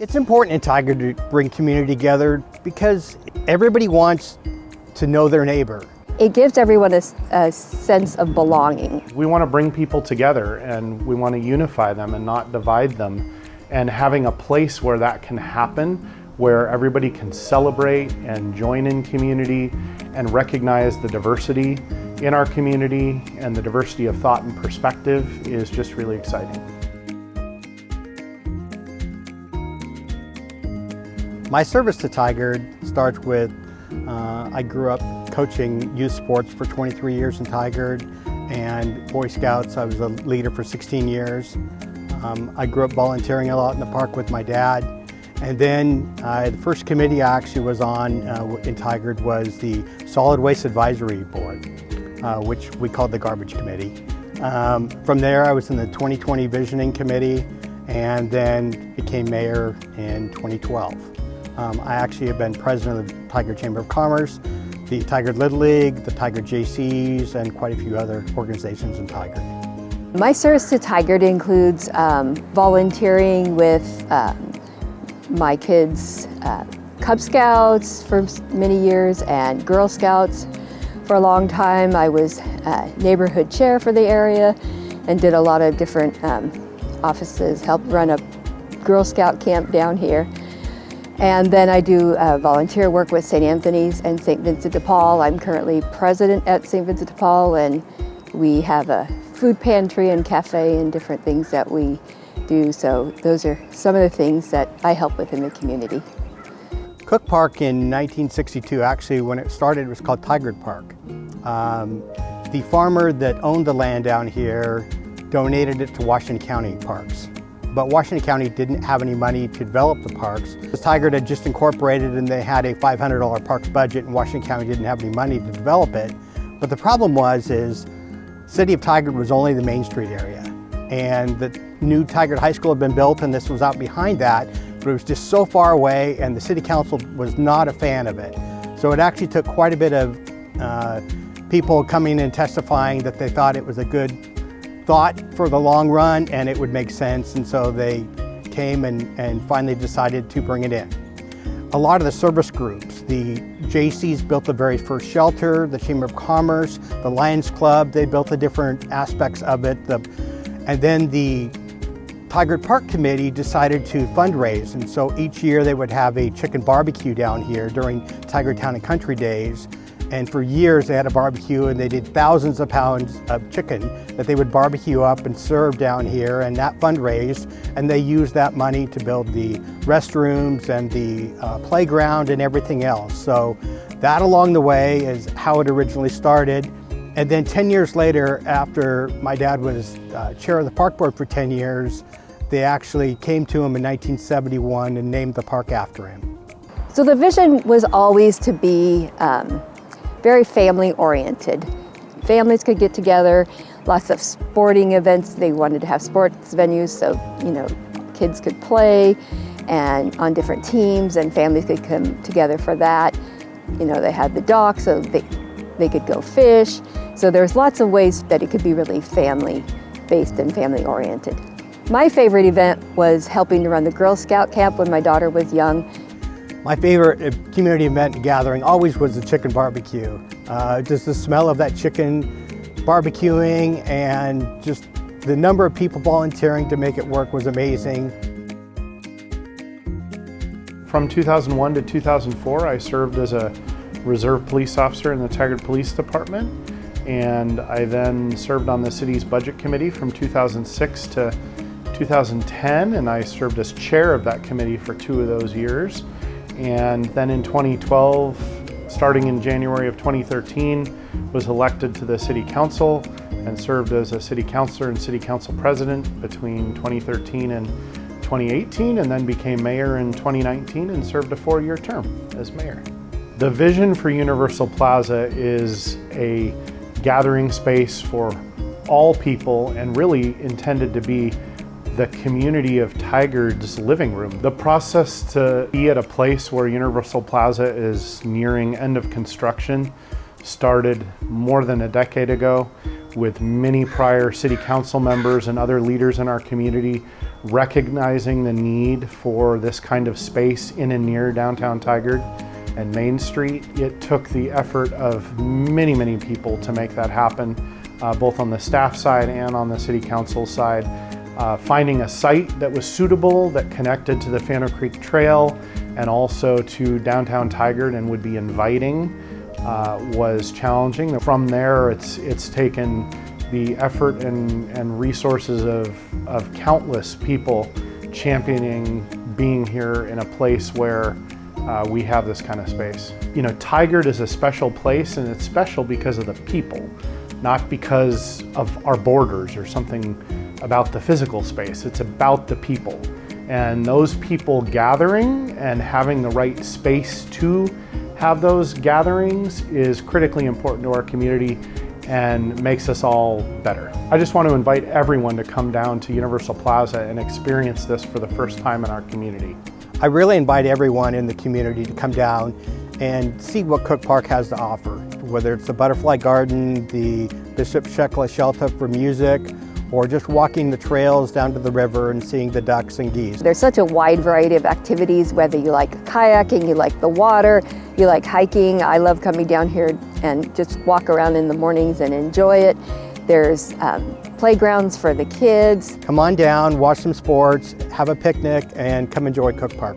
It's important in Tigard to bring community together because everybody wants to know their neighbor. It gives everyone a sense of belonging. We want to bring people together and we want to unify them and not divide them. And having a place where that can happen, where everybody can celebrate and join in community and recognize the diversity in our community and the diversity of thought and perspective is just really exciting. My service to Tigard starts with, I grew up coaching youth sports for 23 years in Tigard, and Boy Scouts, I was a leader for 16 years. I grew up volunteering a lot in the park with my dad. And then the first committee I actually was on in Tigard was the Solid Waste Advisory Board, which we called the Garbage Committee. From there I was in the 2020 Visioning Committee and then became mayor in 2012. I actually have been president of the Tigard Chamber of Commerce, the Tigard Little League, the Tigard JCs, and quite a few other organizations in Tigard. My service to Tigard includes volunteering with my kids' Cub Scouts for many years and Girl Scouts for a long time. I was neighborhood chair for the area and did a lot of different offices, helped run a Girl Scout camp down here. And then I do volunteer work with St. Anthony's and St. Vincent de Paul. I'm currently president at St. Vincent de Paul, and we have a food pantry and cafe and different things that we do. So those are some of the things that I help with in the community. Cook Park in 1962, actually when it started it was called Tigard Park. The farmer that owned the land down here donated it to Washington County Parks. But Washington County didn't have any money to develop the parks. Tigard had just incorporated and they had a $500 parks budget and Washington County didn't have any money to develop it. But the problem is City of Tigard was only the Main Street area. And the new Tigard High School had been built and this was out behind that, but it was just so far away and the City Council was not a fan of it. So it actually took quite a bit of people coming and testifying that they thought it was a good thought for the long run and it would make sense, and so they came and finally decided to bring it in. A lot of the service groups, the JCs built the very first shelter, the Chamber of Commerce, the Lions Club, they built the different aspects of it, and then the Tigard Park Committee decided to fundraise, and so each year they would have a chicken barbecue down here during Tigard Town and Country Days. And for years they had a barbecue and they did thousands of pounds of chicken that they would barbecue up and serve down here, and that fundraised, and they used that money to build the restrooms and the playground and everything else. So that along the way is how it originally started. And then 10 years later, after my dad was chair of the park board for 10 years, they actually came to him in 1971 and named the park after him. So the vision was always to be very family oriented. Families could get together, lots of sporting events. They wanted to have sports venues so, kids could play and on different teams and families could come together for that. They had the dock so they could go fish. So there's lots of ways that it could be really family based and family oriented. My favorite event was helping to run the Girl Scout camp when my daughter was young. My favorite community event and gathering always was the chicken barbecue. Just the smell of that chicken barbecuing and just the number of people volunteering to make it work was amazing. From 2001 to 2004, I served as a reserve police officer in the Tigard Police Department, and I then served on the city's budget committee from 2006 to 2010, and I served as chair of that committee for 2 of those years. And then in 2012, starting in January of 2013, was elected to the City Council and served as a City Councilor and City Council President between 2013 and 2018, and then became mayor in 2019 and served a 4-year term as mayor. The vision for Universal Plaza is a gathering space for all people and really intended to be the community of Tigard's living room. The process to be at a place where Universal Plaza is nearing end of construction started more than a decade ago with many prior city council members and other leaders in our community recognizing the need for this kind of space in and near downtown Tigard and Main Street. It took the effort of many, many people to make that happen, both on the staff side and on the City Council side. Finding a site that was suitable, that connected to the Fano Creek Trail and also to downtown Tigard and would be inviting was challenging. From there, it's taken the effort and resources of countless people championing being here in a place where we have this kind of space. You know, Tigard is a special place, and it's special because of the people, not because of our borders or something about the physical space. It's about the people. And those people gathering and having the right space to have those gatherings is critically important to our community and makes us all better. I just want to invite everyone to come down to Universal Plaza and experience this for the first time in our community. I really invite everyone in the community to come down and see what Cook Park has to offer, whether it's the Butterfly Garden, the Bishop Shekla Shelter for music, or just walking the trails down to the river and seeing the ducks and geese. There's such a wide variety of activities, whether you like kayaking, you like the water, you like hiking. I love coming down here and just walk around in the mornings and enjoy it. There's playgrounds for the kids. Come on down, watch some sports, have a picnic, and come enjoy Cook Park.